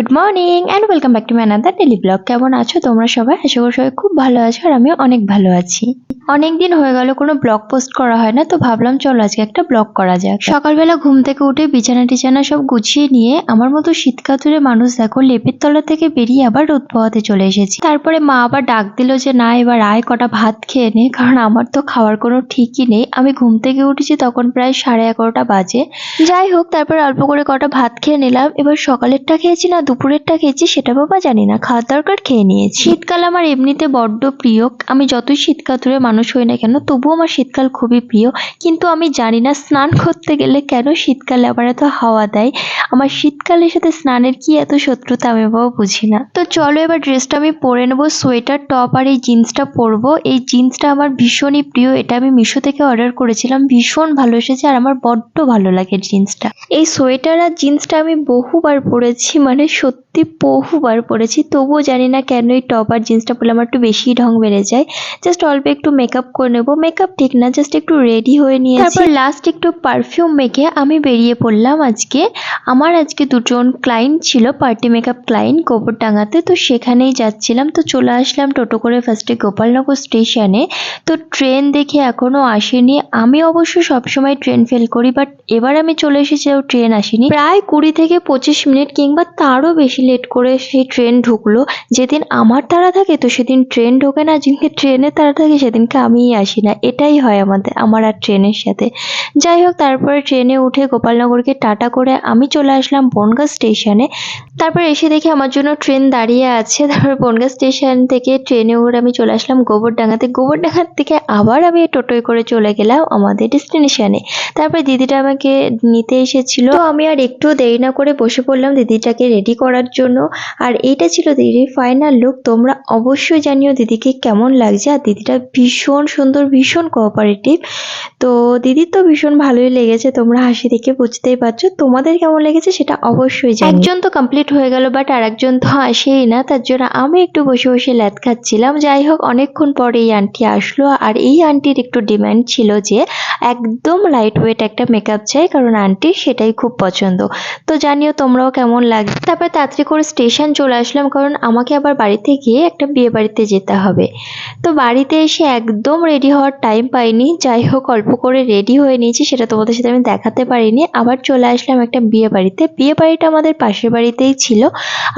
Good morning and welcome back to my another daily blog. কেমন আছো তোমরা সবাই? আশা করি সবাই খুব ভালো আছো আর আমিও অনেক ভালো আছি। অনেক দিন হয়ে গেল কোনো ব্লগ পোস্ট করা হয় না, তো ভাবলাম চলো আজকে একটা ব্লগ করা যাক। সকালবেলা ঘুম থেকে উঠে বিছানা টিছানা সব গুছিয়ে নিয়ে আমার মতো শীতকাতুরে মানুষ দেখো লেপের তলা থেকে বেরিয়ে আবার রোদ পোহাতে চলে এসেছি। তারপরে মা আবার ডাক দিল যে না এবার আয় কটা ভাত খেয়ে নে, কারণ আমার তো খাওয়ার কোনো ঠিকই নেই। আমি ঘুম থেকে উঠেছি তখন প্রায় 11:30 বাজে। যাই হোক, তারপর অল্প করে কটা ভাত খেয়ে নিলাম। এবার সকালেরটা খেয়েছি না দুপুরেরটা খেয়েছি সেটা বাবা জানি না, খাওয়ার দরকার খেয়ে নিয়েছি। শীতকাল আমার এমনিতে বড্ড প্রিয়। আমি যতই শীতকাতুরে মানুষ হই না কেন তবুও আমার শীতকাল খুবই প্রিয়। কিন্তু আমি জানি না স্নান করতে গেলে কেন শীতকালে আবার এত হাওয়া দেয়। আমার শীতকালের সাথে স্নানের কি এত শত্রুতা আমি বাবা বুঝি না। তো চলো এবার ড্রেসটা আমি পরে নেবো। সোয়েটার টপ আর এই জিন্সটা পরবো। এই জিন্সটা আমার ভীষণই প্রিয়, এটা আমি মিশো থেকে অর্ডার করেছিলাম, ভীষণ ভালো এসেছে আর আমার বড্ড ভালো লাগে জিন্সটা। এই সোয়েটার আর জিন্সটা আমি বহুবার পরেছি, মানে সত্যি বহুবার পরেছি, তবুও জানি না কেন এই টপ আর জিন্সটা পরলে আমার একটু বেশি ঢং বেড়ে যায়। জাস্ট অল্প একটু মেকআপ করে নেবো, মেকআপ ঠিক না জাস্ট একটু রেডি হয়ে নিয়েছি। তারপর লাস্ট একটু পারফিউম মেখে আমি বেরিয়ে পড়লাম। আমার আজকে দুজন ক্লায়েন্ট ছিল, পার্টি মেকআপ ক্লায়েন্ট গোবরডাঙ্গাতে, তো সেখানেই যাচ্ছিলাম। তো চলে আসলাম টোটো করে ফার্স্টে গোপালনগর স্টেশনে। তো ট্রেন দেখে এখনো আসেনি। আমি অবশ্য সবসময় ট্রেন ফেল করি, বাট এবার আমি চলে এসেছি ট্রেন আসেনি। প্রায় 20 থেকে 25 মিনিট কিংবা তারও বেশি লেট করে সেই ট্রেন ঢুকলো। যেদিন আমার তাড়া থাকে তো সেদিন ট্রেন ঢোকে না, যেদিনকে ট্রেনের তাড়া থাকে সেদিনকে আমিই আসি না। এটাই হয় আমার আর ট্রেনের সাথে। যাই হোক, তারপরে ট্রেনে উঠে গোপালনগরকে টাটা করে আমি চলে আসলাম বনগাঁ স্টেশনে। তারপর এসে দেখি আমার জন্য ট্রেন দাঁড়িয়ে আছে। তারপর বনগাঁ স্টেশন থেকে ট্রেনে উঠে আমি চলে আসলাম গোবরডাঙ্গাতে। গোবরডাঙ্গার থেকে আবার আমি টোটোয় করে চলে গেলাম আমাদের ডেস্টিনেশনে। তারপর দিদিটা আমাকে নিতে এসেছিল, তো আমি আর একটু দেরি না করে বসে পড়লাম দিদিটাকে রেডি করার জন্য। আর এইটা ছিল দিদির ফাইনাল লুক। তোমরা অবশ্যই জানিও দিদিকে কেমন লাগছে। আর দিদিটা ভীষণ সুন্দর, ভীষণ কোঅপারেটিভ। তো দিদির তো ভীষণ ভালোই লেগেছে, তোমরা হাসি দেখে বুঝতেই পারছো। তোমাদের কেমন লেগেছে সেটা অবশ্যই জানিও। একজন তো কমপ্লিট হয়ে গেল, বাট আর একজন তো আসেই না, তার জন্য আমি একটু বসে বসে ল্যাদ খাচ্ছিলাম। যাই হোক, অনেকক্ষণ পরে এই আন্টি আসলো। আর এই আন্টির একটু ডিমান্ড ছিল যে একদম লাইট ওয়েট একটা মেকআপ চাই, কারণ আন্টির সেটাই খুব পছন্দ। তো জানিও তোমরাও কেমন লাগে। তারপর তাড়াতাড়ি করে স্টেশন চলে আসলাম, কারণ আমাকে আবার বাড়িতে গিয়ে একটা বিয়ে বাড়িতে যেতে হবে। তো বাড়িতে এসে একদম রেডি হওয়ার টাইম পাইনি। যাই হোক, অল্প করে রেডি হয়ে নিয়েছি, সেটা তোমাদের সাথে আমি দেখাতে পারিনি। আবার চলে আসলাম একটা বিয়ে বাড়িতে। বিয়ে বাড়িটা আমাদের পাশের বাড়িতেই ছিল।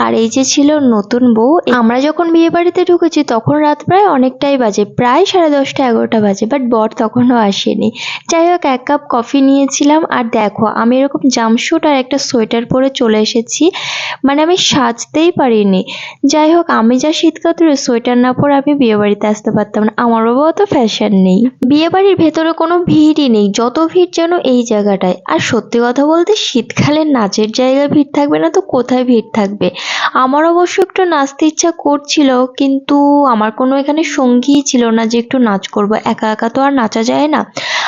আর এই যে ছিল নতুন বউ। আমরা যখন বিয়ে বাড়িতে ঢুকেছি তখন রাত প্রায় অনেকটাই বাজে, প্রায় 10:30 11টা বাজে, বাট বর তখনও আসেনি। যাই হোক, 1 কাপ কফি নিয়েছিলাম। আর দেখো আমি এরকম জামশুট আর একটা সোয়েটার পরে চলে এসেছি, মানে আমি সাজতেই পারিনি। যাই হোক, আমি যা শীতকাতুরে সোয়েটার না পরে আমি বিয়ে বাড়িতে আসতে পারতাম না, আমার বাবা অত ফ্যাশন নেই। বিয়ে বাড়ির ভেতরে কোনো ভিড়ই নেই, যত ভিড় যেন এই জায়গাটায়। আর সত্যি কথা বলতে শীতকালে নাচের জায়গায় ভিড় থাকবে না তো কোথায় ভিড় থাকবে। আমার অবশ্য একটু নাচতে ইচ্ছা করছিল, কিন্তু আমার কোনো এখানে সঙ্গীই ছিল না যে একটু নাচ করবো। একা একা তো আর নাচা যায় না।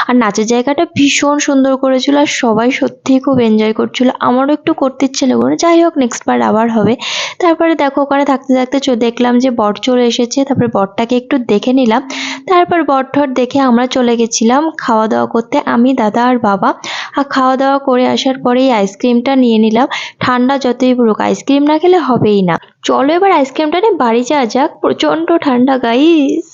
আর নাচের জায়গাটা ভীষণ সুন্দর করেছিল আর সবাই সত্যিই খুব এনজয় করছিল, আমারও একটু করতে ইচ্ছে করে। যাই হোক, নেক্সট বার আবার হবে। তারপরে দেখো ওখানে থাকতে থাকতে দেখলাম যে বর চলে এসেছে। তারপরে বরটাকে একটু দেখে নিলাম। তারপর বর ঠর দেখে আমরা চলে গেছিলাম খাওয়া দাওয়া করতে, আমি দাদা আর বাবা। আর খাওয়া দাওয়া করে আসার পরেই আইসক্রিমটা নিয়ে নিলাম। ঠান্ডা যতই পড়ুক আইসক্রিম না খেলে হবেই না। চলো এবার আইসক্রিমটা নিয়ে বাড়ি যাওয়া যাক, প্রচন্ড ঠান্ডা গাইস।